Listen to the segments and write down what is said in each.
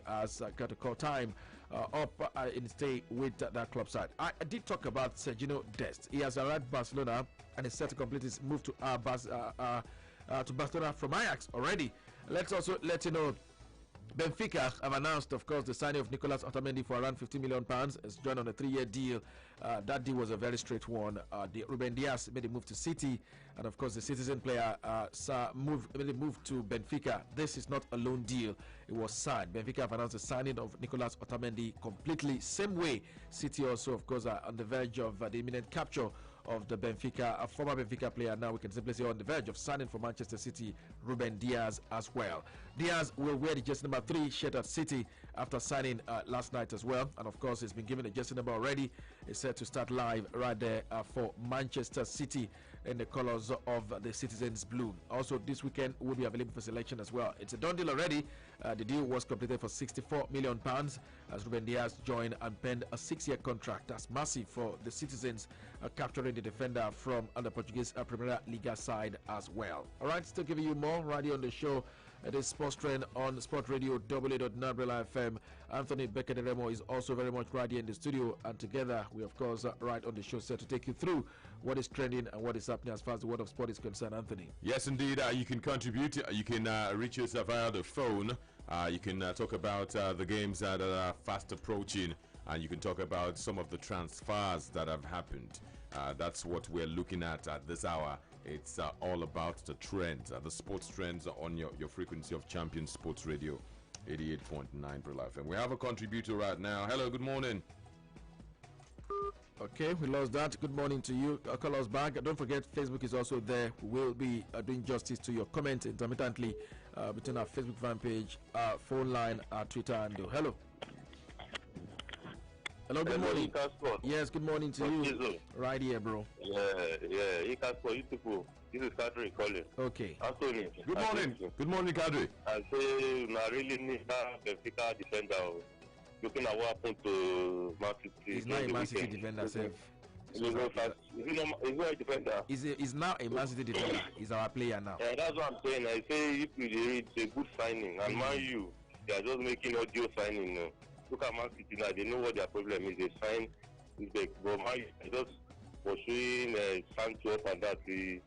has got to call time up in stay with that club side. I did talk about Sergio Dest. He has arrived Barcelona and is set to complete his move to Barcelona from Ajax already. Let's also let you know Benfica have announced, of course, the signing of Nicolas Otamendi for around £50 million. It's joined on a 3-year deal. That deal was a very straight one. Ruben Diaz made a move to City, and of course, the Citizen player made a move to Benfica. This is not a loan deal; it was signed. Benfica have announced the signing of Nicolas Otamendi completely same way. City also, of course, are on the verge of the imminent capture of the Benfica, a former Benfica player. Now we can simply say on the verge of signing for Manchester City, Ruben Diaz as well. Diaz will wear the jersey number 3 shirt at City after signing last night as well, and of course he's been given a jersey number already. He's set to start live right there for Manchester City in the colors of the Citizens blue. Also this weekend will be available for selection as well. It's a done deal already. The deal was completed for £64 million as Ruben Diaz joined and penned a 6-year contract. That's massive for the Citizens, capturing the defender from the Portuguese Primeira Liga side as well. All right, still giving you more right here on the show. It is Sports Trend on Sport Radio W.Nabrela FM. Anthony Bekederemo is also very much right here in the studio, and together we of course right on the show set to take you through what is trending and what is happening as far as the world of sport is concerned. Anthony. Yes, indeed. You can contribute. You can reach us via the phone. You can talk about the games that are fast approaching, and you can talk about some of the transfers that have happened. That's what we're looking at this hour. It's all about the trends, the sports trends on your frequency of Champion Sports Radio 88.9 per life. And we have a contributor right now. Hello, good morning. Okay, we lost that. Good morning to you. Call us back. Don't forget, Facebook is also there. We will be doing justice to your comment intermittently between our Facebook fan page, our phone line, our Twitter handle. Hello. Hello, good morning. Yes, good morning to you. Right here, bro. You people. This is Kadri calling. Okay. Anthony. Good morning. Good morning, Kadri. I say, I really need that Benfica defender. Looking at what happened to Man City. He's not a Man City defender, self. He's not a defender. He's now a Man City defender. He's our player now. Yeah, that's what I'm saying. I say if it's a good signing, and Man U, they are just making audio signing now. Look at Man City now, they know what their problem is. They sign but Man U just pursuing Sancho up and that this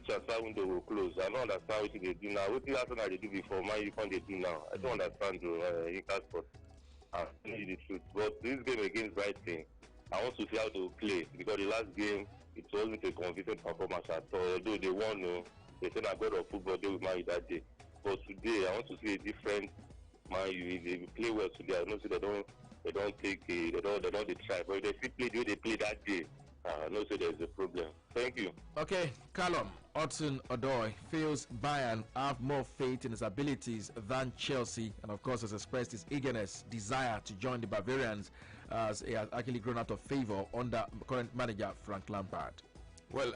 transfer window will close. I don't understand what they do now. What did they do before? Man U can't they do now? I don't understand Sport. I'm telling you the truth. But this game against Brighton, I want to see how they will play, because the last game it wasn't a convincing performance at all. Although they won, they said I got of football they will Man U that day. But today I want to see a different Man U. If they play well today, I know they don't try. But if they still play the way they play that day, I know there's a problem. Thank you. Okay, Callum Hudson-Odoi feels Bayern have more faith in his abilities than Chelsea, and of course has expressed his desire to join the Bavarians, as he has actually grown out of favor under current manager Frank Lampard. Well,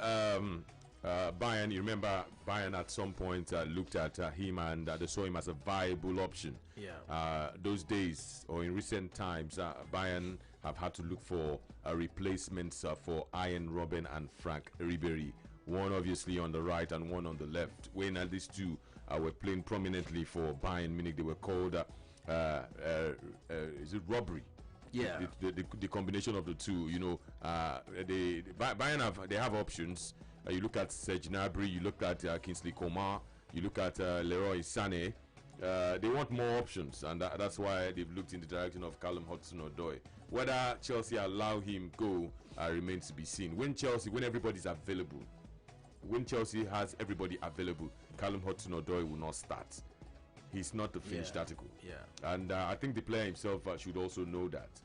Bayern, you remember Bayern at some point looked at him and they saw him as a viable option. Yeah. Those days, or in recent times, Bayern have had to look for replacements for Arjen Robben and Frank Ribery. One obviously on the right and one on the left. When these two were playing prominently for Bayern Munich, they were called is it robbery? Yeah. The combination of the two, Bayern have options. You look at Serge Gnabry, you look at Kingsley Coman, you look at Leroy Sané. They want more options, and that's why they've looked in the direction of Callum Hudson-Odoi. Whether Chelsea allow him go remains to be seen. When everybody's available, when Chelsea has everybody available, Callum Hudson-Odoi will not start. He's not the finished article. Yeah. And I think the player himself should also know that.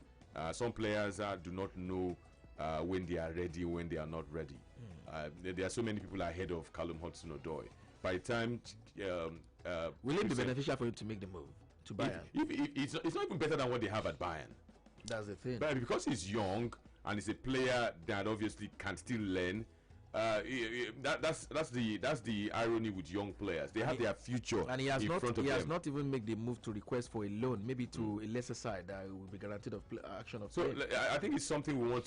Some players do not know when they are ready, when they are not ready. There are so many people ahead of Callum Hudson-Odoi. By the time will it be beneficial for him to make the move to Bayern? It's not even better than what they have at Bayern. That's the thing. But because he's young and he's a player that obviously can still learn, that's the irony with young players. They have their future, and he has in not even made the move to request for a loan, maybe to a lesser side that will be guaranteed of action of so play. I think it's something we want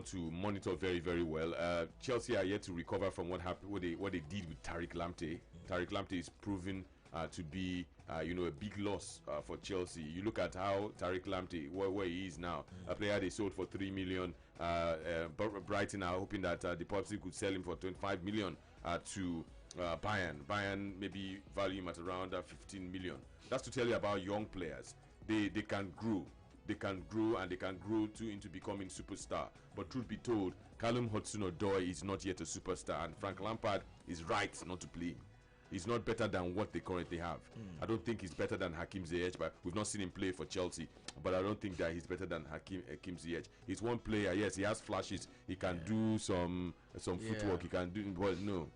to monitor very, very well. Chelsea are yet to recover from what happened, what they did with Tariq Lamptey. Tariq Lamptey is proving to be a big loss for Chelsea. You look at how Tariq Lamptey, where he is now, a player they sold for 3 million. Brighton are hoping that the Popsy could sell him for 25 million to Bayern. Bayern maybe value him at around 15 million. That's to tell you about young players. They can grow. They can grow, and they can grow into becoming superstar. But truth be told, Callum Hudson-Odoi is not yet a superstar, and Frank Lampard is right not to play him. He's not better than what they currently have. I don't think he's better than Hakim Ziyech, but we've not seen him play for Chelsea. But I don't think that he's better than Hakim Ziyech. He's one player. Yes, he has flashes. He can do some footwork. He can do, but no.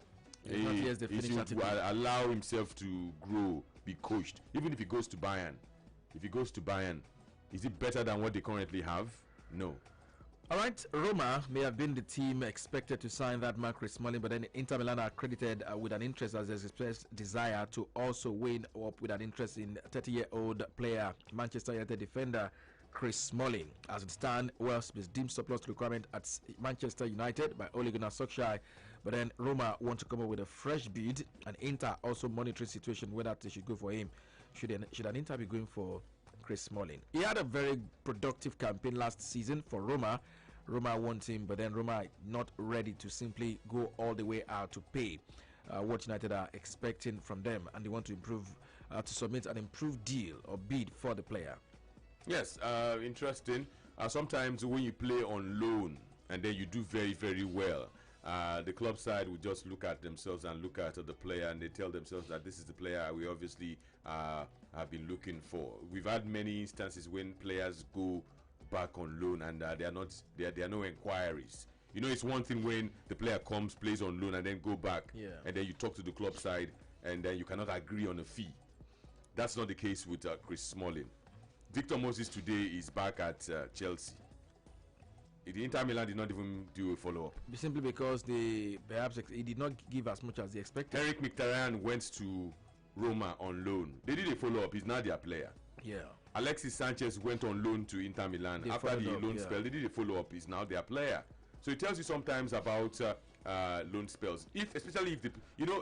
He should allow himself to grow, be coached. Even if he goes to Bayern, is it better than what they currently have? No. All right, Roma may have been the team expected to sign that man Chris Smalling, but then Inter Milan are credited with an interest, as there's expressed desire to also weigh up with an interest in 30-year-old player, Manchester United defender Chris Smalling. As it stands, Wales is deemed surplus requirement at Manchester United by Ole Gunnar Solskjaer, but then Roma want to come up with a fresh bid, and Inter also monitoring situation whether they should go for him. Should an Inter be going for Chris Smalling? He had a very productive campaign last season for Roma. Roma want him, but then Roma not ready to simply go all the way out to pay what United are expecting from them, and they want to improve, to submit an improved deal or bid for the player. Yes, interesting. Sometimes when you play on loan and then you do very, very well, the club side will just look at themselves and look at the player, and they tell themselves that this is the player we obviously have been looking for. We've had many instances when players go back on loan and there are no inquiries. You know, it's one thing when the player comes, plays on loan, and then go back, and then you talk to the club side, and then you cannot agree on a fee. That's not the case with Chris Smalling. Victor Moses today is back at Chelsea. The Inter Milan did not even do a follow-up. Simply because he did not give as much as they expected. Eric Mkhitaryan went to Roma on loan. They did a follow-up. He's not their player. Yeah. Alexis Sanchez went on loan to Inter Milan. After the loan spell, they did a follow-up. He's now their player. So it tells you sometimes about loan spells. Especially if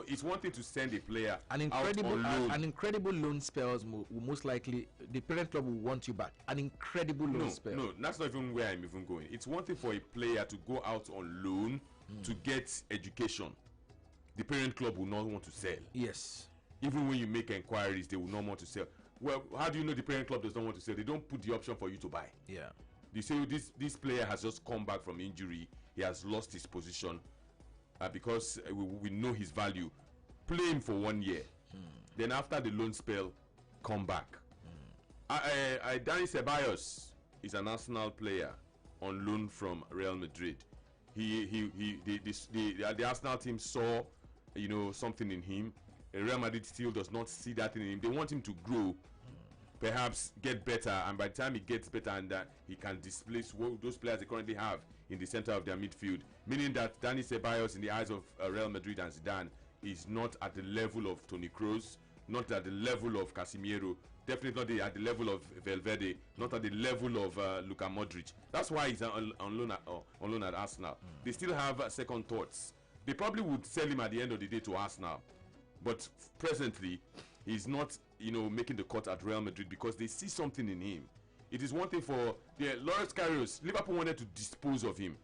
it's one thing to send a player an incredible loan spells will most likely the parent club will want you back. An incredible loan spell. No, that's not even where I'm even going. It's one thing for a player to go out on loan to get education. The parent club will not want to sell. Yes. Even when you make inquiries, they will not want to sell. Well, how do you know the parent club does not want to sell? They don't put the option for you to buy. Yeah. They say this player has just come back from injury. He has lost his position because we know his value. Play him for 1 year. Then after the loan spell, come back. Dani Ceballos is an Arsenal player on loan from Real Madrid. The Arsenal team saw something in him. Real Madrid still does not see that in him. They want him to grow, perhaps get better, and by the time he gets better, and he can displace those players they currently have in the center of their midfield, meaning that Dani Ceballos in the eyes of Real Madrid and Zidane is not at the level of Toni Kroos, not at the level of Casemiro, definitely not at the level of Valverde, not at the level of Luka Modric. That's why he's on loan at Arsenal. They still have second thoughts. They probably would sell him at the end of the day to Arsenal, but presently he's not making the cut at Real Madrid because they see something in him. It is one thing for Lawrence Karius. Liverpool wanted to dispose of him.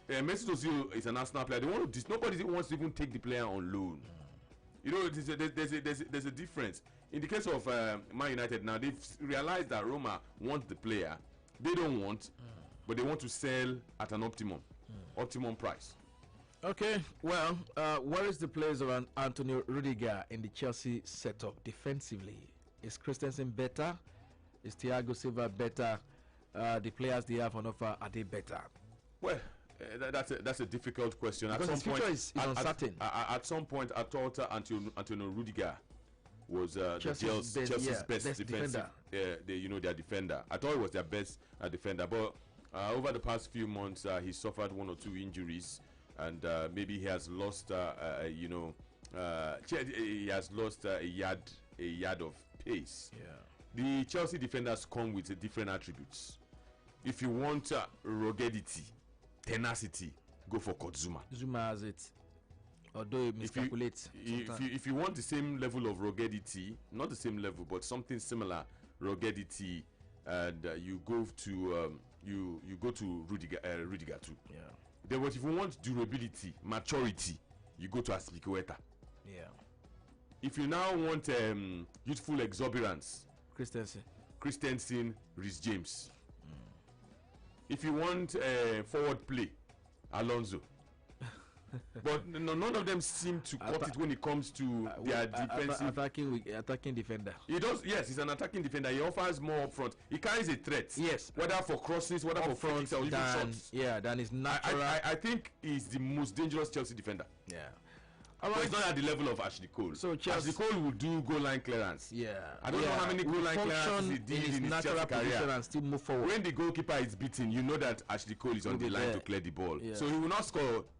Mesut Ozil is an Arsenal player. Nobody wants to even take the player on loan. There's a difference. In the case of Man United now, they've realized that Roma wants the player. They don't want, but they want to sell at an optimum price. Okay, well, where is the place of Antonio Rudiger in the Chelsea setup defensively? Is Christensen better? Is Thiago Silva better? The players they have on offer, are they better? Well, that's a difficult question. Because at some future point, is uncertain. At some point, I thought Antonio Rudiger was Chelsea's best defensive. Their defender. I thought it was their best defender, but over the past few months, he suffered 1 or 2 injuries. And maybe he has lost, he has lost a yard of pace. Yeah. The Chelsea defenders come with different attributes. If you want ruggedity, tenacity, go for Zuma. Zuma has it. Although it miscalculates. If you want the same level of ruggedity, not the same level, but something similar ruggedity, and you go to Rudiger too. Yeah. Then what if you want durability, maturity, you go to Aspilicueta. Yeah. If you now want youthful exuberance, Christensen, Rhys James. If you want forward play, Alonso. But none of them seem to cut it when it comes to their defensive attacking defender. He does, yes, he's an attacking defender. He offers more up front. He carries a threat. Yes, whether for crosses, whether for front or even shots. Yeah, than his natural. I think he's the most dangerous Chelsea defender. Yeah. But it's not at the level of Ashley Cole. So Chelsea, Ashley Cole will do goal line clearance. Yeah. I don't know how many goal line clearances he did in his Chelsea career. And still move forward. When the goalkeeper is beaten, you know that Ashley Cole is on the line to clear the ball. Yeah. So he will not score